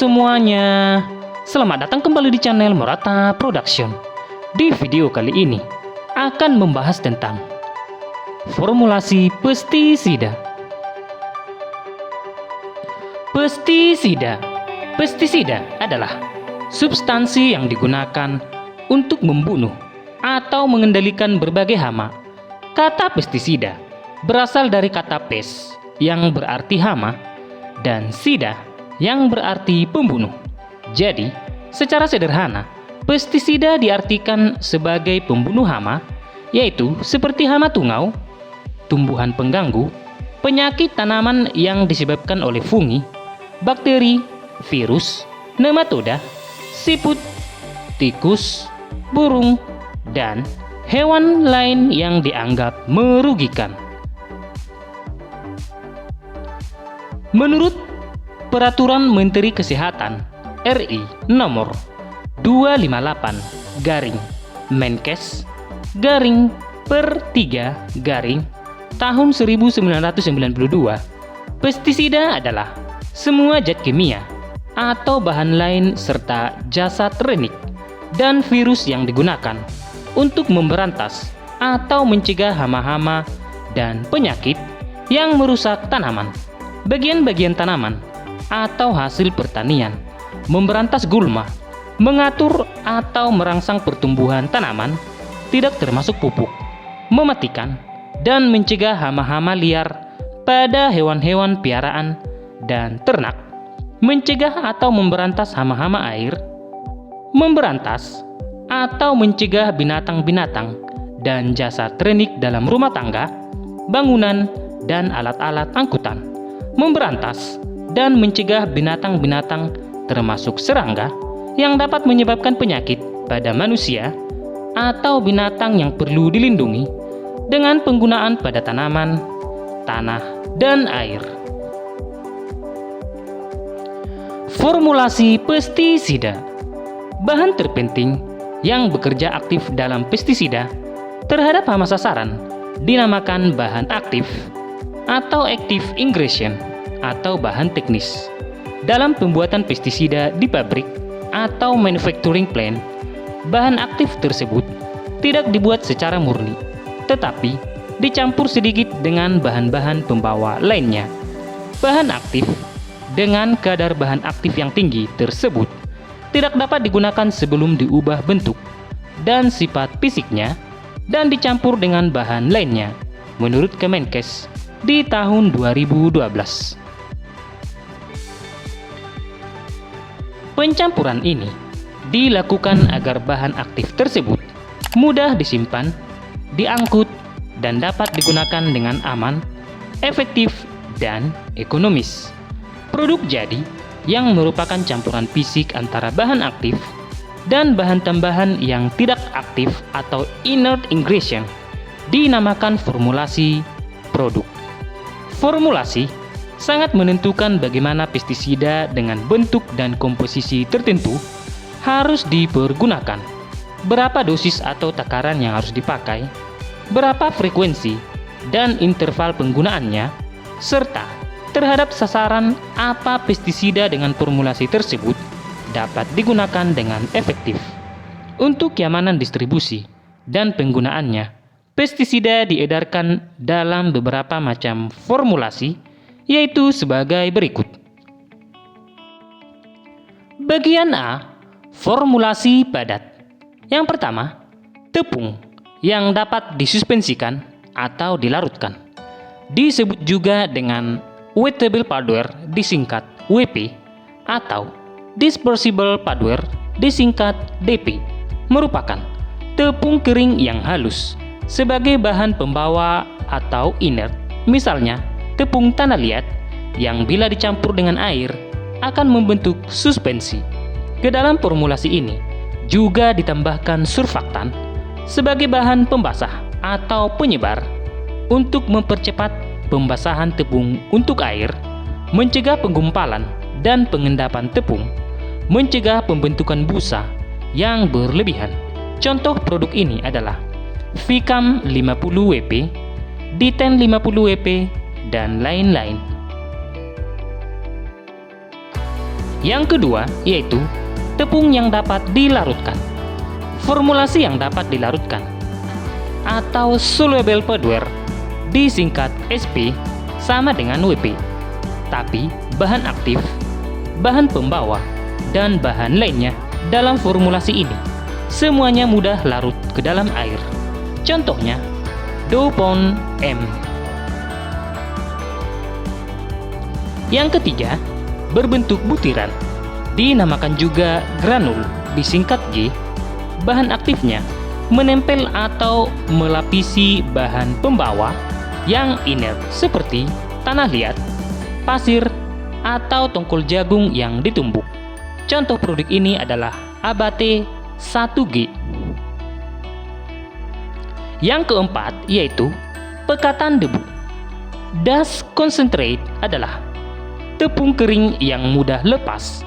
semuanya, selamat datang kembali di channel Morata Production. Di video kali ini akan membahas tentang formulasi pestisida. Pestisida adalah substansi yang digunakan untuk membunuh atau mengendalikan berbagai hama. Kata pestisida berasal dari kata pes yang berarti hama dan sida yang berarti pembunuh. Jadi, secara sederhana, pestisida diartikan sebagai pembunuh hama, yaitu seperti hama tungau, tumbuhan pengganggu, penyakit tanaman yang disebabkan oleh fungi, bakteri, virus, nematoda, siput, tikus, burung, dan hewan lain yang dianggap merugikan. Menurut Peraturan Menteri Kesehatan RI Nomor 258/Menkes/per3/tahun 1992, pestisida adalah semua zat kimia atau bahan lain serta jasad renik dan virus yang digunakan untuk memberantas atau mencegah hama-hama dan penyakit yang merusak tanaman, bagian-bagian tanaman, atau hasil pertanian, memberantas gulma, mengatur atau merangsang pertumbuhan tanaman, tidak termasuk pupuk, mematikan dan mencegah hama-hama liar pada hewan-hewan piaraan dan ternak, mencegah atau memberantas hama-hama air, memberantas atau mencegah binatang-binatang dan jasad renik dalam rumah tangga, bangunan, dan alat-alat angkutan, memberantas dan mencegah binatang-binatang termasuk serangga yang dapat menyebabkan penyakit pada manusia atau binatang yang perlu dilindungi dengan penggunaan pada tanaman, tanah, dan air. Formulasi pestisida. Bahan terpenting yang bekerja aktif dalam pestisida terhadap hama sasaran dinamakan bahan aktif atau active ingredient atau bahan teknis. Dalam pembuatan pestisida di pabrik atau manufacturing plant, bahan aktif tersebut tidak dibuat secara murni, tetapi dicampur sedikit dengan bahan-bahan pembawa lainnya. Bahan aktif dengan kadar bahan aktif yang tinggi tersebut tidak dapat digunakan sebelum diubah bentuk dan sifat fisiknya dan dicampur dengan bahan lainnya, menurut Kemenkes di tahun 2012. Pencampuran ini dilakukan agar bahan aktif tersebut mudah disimpan, diangkut, dan dapat digunakan dengan aman, efektif, dan ekonomis. Produk jadi yang merupakan campuran fisik antara bahan aktif dan bahan tambahan yang tidak aktif atau inert ingredient dinamakan formulasi produk. Formulasi sangat menentukan bagaimana pestisida dengan bentuk dan komposisi tertentu harus dipergunakan, berapa dosis atau takaran yang harus dipakai, berapa frekuensi dan interval penggunaannya, serta terhadap sasaran apa pestisida dengan formulasi tersebut dapat digunakan dengan efektif. Untuk keamanan distribusi dan penggunaannya, pestisida diedarkan dalam beberapa macam formulasi, yaitu sebagai berikut. Bagian A, formulasi padat. Yang pertama, tepung yang dapat disuspensikan atau dilarutkan. Disebut juga dengan wettable powder disingkat WP atau dispersible powder disingkat DP, merupakan tepung kering yang halus sebagai bahan pembawa atau inert, misalnya tepung tanah liat yang bila dicampur dengan air akan membentuk suspensi. Ke dalam formulasi ini juga ditambahkan surfaktan sebagai bahan pembasah atau penyebar untuk mempercepat pembasahan tepung untuk air, mencegah penggumpalan dan pengendapan tepung, mencegah pembentukan busa yang berlebihan. Contoh produk ini adalah Vicam 50 WP, D10 50 WP, dan lain-lain. Yang kedua yaitu tepung yang dapat dilarutkan. Formulasi yang dapat dilarutkan atau soluble powder disingkat SP sama dengan WP, tapi bahan aktif, bahan pembawa, dan bahan lainnya dalam formulasi ini semuanya mudah larut ke dalam air. Contohnya Dupont M. Yang ketiga, berbentuk butiran, dinamakan juga granul, disingkat G. Bahan aktifnya menempel atau melapisi bahan pembawa yang inert seperti tanah liat, pasir, atau tongkol jagung yang ditumbuk. Contoh produk ini adalah Abate 1G. Yang keempat yaitu pekatan debu. Dust concentrate adalah tepung kering yang mudah lepas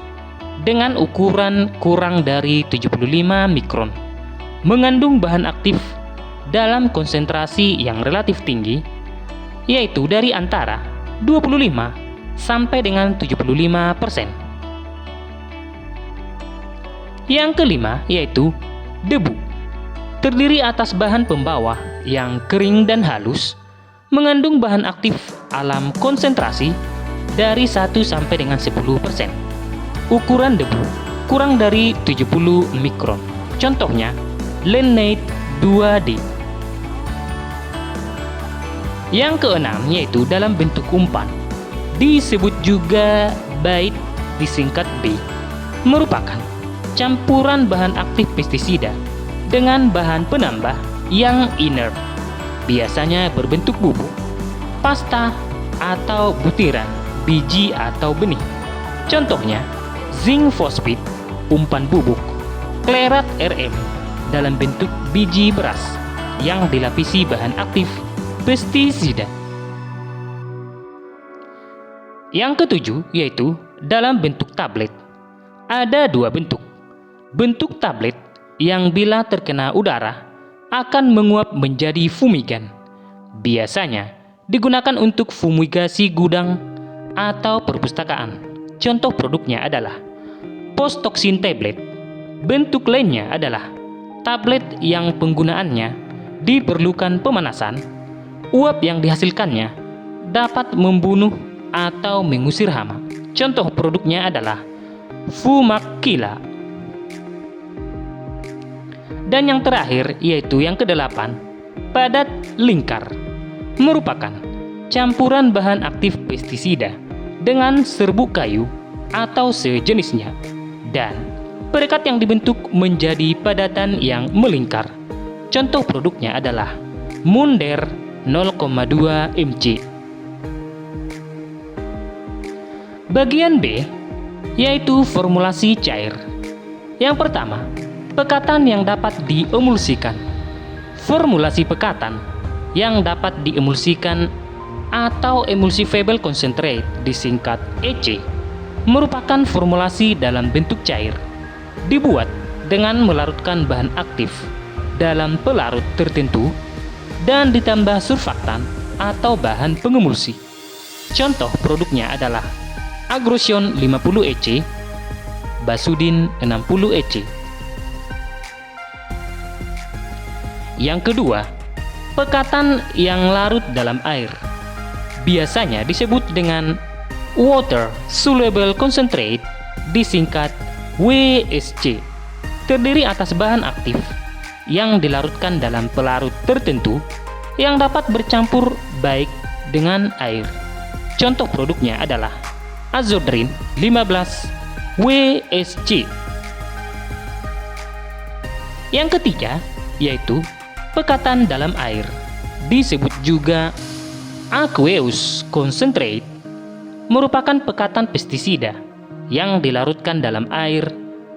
dengan ukuran kurang dari 75 mikron, mengandung bahan aktif dalam konsentrasi yang relatif tinggi, yaitu dari antara 25 sampai dengan 75%. Yang kelima yaitu debu. Terdiri atas bahan pembawa yang kering dan halus, mengandung bahan aktif alam konsentrasi dari 1 sampai dengan 10%. Ukuran debu kurang dari 70 mikron. Contohnya Leonate 2D. Yang keenam yaitu dalam bentuk umpan, disebut juga bait, disingkat B, merupakan campuran bahan aktif pestisida dengan bahan penambah yang inert, biasanya berbentuk bubuk, pasta, atau butiran, biji atau benih. Contohnya zinc phosphate, umpan bubuk, klerat RM dalam bentuk biji beras yang dilapisi bahan aktif pestisida. Yang ketujuh yaitu dalam bentuk tablet. Ada dua bentuk. Bentuk tablet yang bila terkena udara akan menguap menjadi fumigan. Biasanya digunakan untuk fumigasi gudang atau perpustakaan. Contoh produknya adalah Postoxin tablet. Bentuk lainnya adalah tablet yang penggunaannya diperlukan pemanasan. Uap yang dihasilkannya dapat membunuh atau mengusir hama. Contoh produknya adalah Fumacilla. Dan yang terakhir yaitu yang kedelapan, padat lingkar, merupakan campuran bahan aktif pestisida dengan serbuk kayu atau sejenisnya, dan perekat yang dibentuk menjadi padatan yang melingkar. Contoh produknya adalah Munder 0,2 mc. Bagian B yaitu formulasi cair. Yang pertama, pekatan yang dapat diemulsikan. Formulasi pekatan yang dapat diemulsikan atau emulsifiable concentrate, disingkat EC, merupakan formulasi dalam bentuk cair, dibuat dengan melarutkan bahan aktif dalam pelarut tertentu dan ditambah surfaktan atau bahan pengemulsi. Contoh produknya adalah Agrosion 50 EC, Basudin 60 EC. Yang kedua, pekatan yang larut dalam air. Biasanya disebut dengan Water Soluble Concentrate, disingkat WSC. Terdiri atas bahan aktif yang dilarutkan dalam pelarut tertentu yang dapat bercampur baik dengan air. Contoh produknya adalah Azodrin 15 WSC. Yang ketiga yaitu pekatan dalam air, disebut juga Aqueous Concentrate, merupakan pekatan pestisida yang dilarutkan dalam air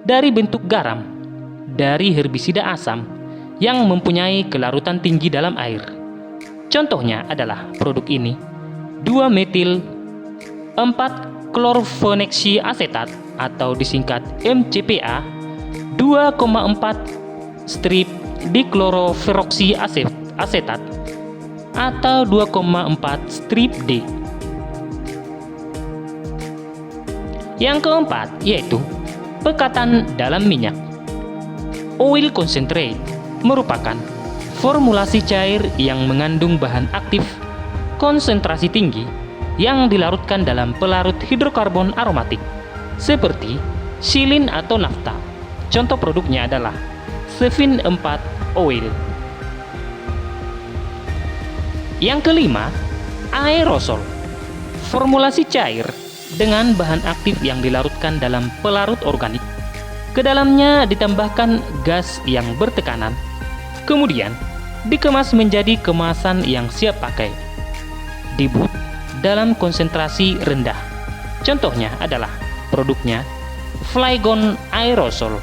dari bentuk garam dari herbisida asam yang mempunyai kelarutan tinggi dalam air. Contohnya adalah produk ini 2-metil 4-klorfeneksi asetat atau disingkat MCPA, 2,4 strip dikloroferoksi asetat atau 2,4 strip D. Yang keempat yaitu pekatan dalam minyak. Oil concentrate merupakan formulasi cair yang mengandung bahan aktif konsentrasi tinggi yang dilarutkan dalam pelarut hidrokarbon aromatik seperti silin atau nafta. Contoh produknya adalah Sevin 4 Oil. Yang kelima, aerosol. Formulasi cair dengan bahan aktif yang dilarutkan dalam pelarut organik. Ke dalamnya ditambahkan gas yang bertekanan, kemudian dikemas menjadi kemasan yang siap pakai. Dibuat dalam konsentrasi rendah. Contohnya adalah produknya Flygon Aerosol.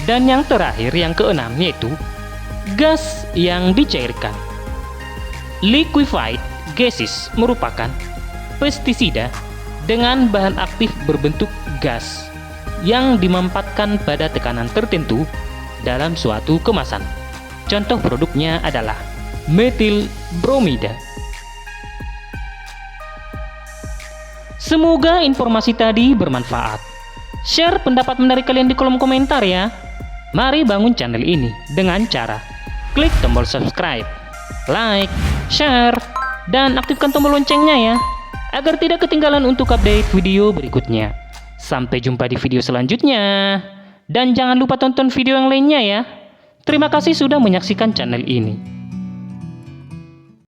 Dan yang terakhir, yang keenam, yaitu gas yang dicairkan. Liquefied gases merupakan pestisida dengan bahan aktif berbentuk gas yang dimampatkan pada tekanan tertentu dalam suatu kemasan. Contoh produknya adalah metil bromida. Semoga informasi tadi bermanfaat. Share pendapat menarik kalian di kolom komentar ya. Mari bangun channel ini dengan cara klik tombol subscribe, like, share, dan aktifkan tombol loncengnya ya, agar tidak ketinggalan untuk update video berikutnya. Sampai jumpa di video selanjutnya. Dan jangan lupa tonton video yang lainnya ya. Terima kasih sudah menyaksikan channel ini.